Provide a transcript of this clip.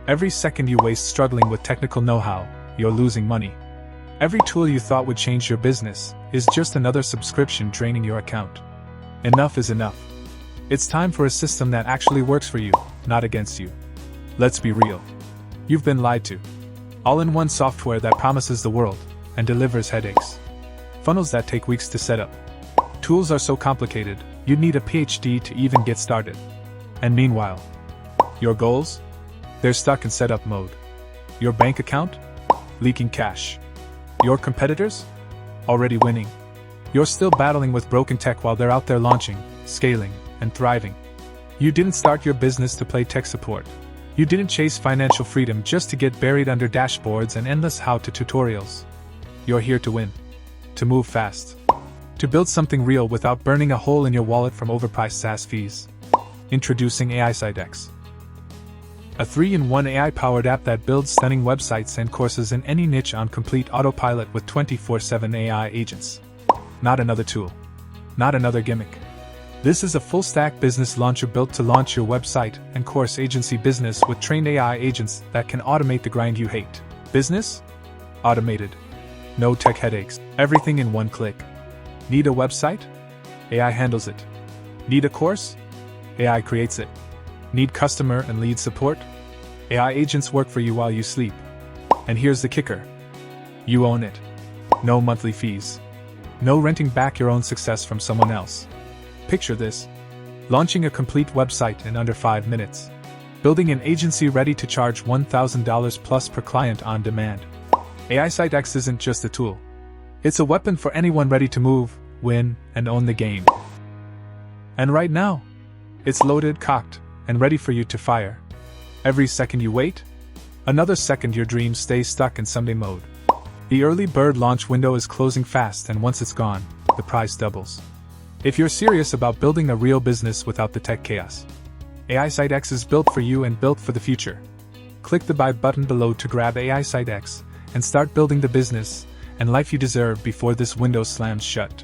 Every second you waste struggling with technical know-how, you're losing money. Every tool you thought would change your business is just another subscription draining your account. Enough is enough. It's time for a system that actually works for you, not against you. Let's be real. You've been lied to. All-in-one software that promises the world and delivers headaches. Funnels that take weeks to set up. Tools are so complicated, you'd need a PhD to even get started. And meanwhile, your goals? They're stuck in setup mode. Your bank account? Leaking cash. Your competitors? Already winning. You're still battling with broken tech while they're out there launching, scaling, and thriving. You didn't start your business to play tech support. You didn't chase financial freedom just to get buried under dashboards and endless how-to tutorials. You're here to win. To move fast. To build something real without burning a hole in your wallet from overpriced SaaS fees. Introducing AISiteX. A 3-in-1 AI-powered app that builds stunning websites and courses in any niche on complete autopilot with 24/7 AI agents. Not another tool. Not another gimmick. This is a full-stack business launcher built to launch your website and course agency business with trained AI agents that can automate the grind you hate. Business? Automated. No tech headaches. Everything in one click. Need a website? AI handles it. Need a course? AI creates it. Need customer and lead support? AI agents work for you while you sleep. And here's the kicker. You own it. No monthly fees. No renting back your own success from someone else. Picture this. Launching a complete website in under 5 minutes. Building an agency ready to charge $1,000 plus per client on demand. AISiteX isn't just a tool. It's a weapon for anyone ready to move, win, and own the game. And right now, it's loaded, cocked, and ready for you to fire. Every second you wait, another second your dreams stay stuck in Sunday mode. The early bird launch window is closing fast, and once it's gone, the price doubles. If you're serious about building a real business without the tech chaos, AISiteX is built for you and built for the future. Click the buy button below to grab AISiteX and start building the business and life you deserve before this window slams shut.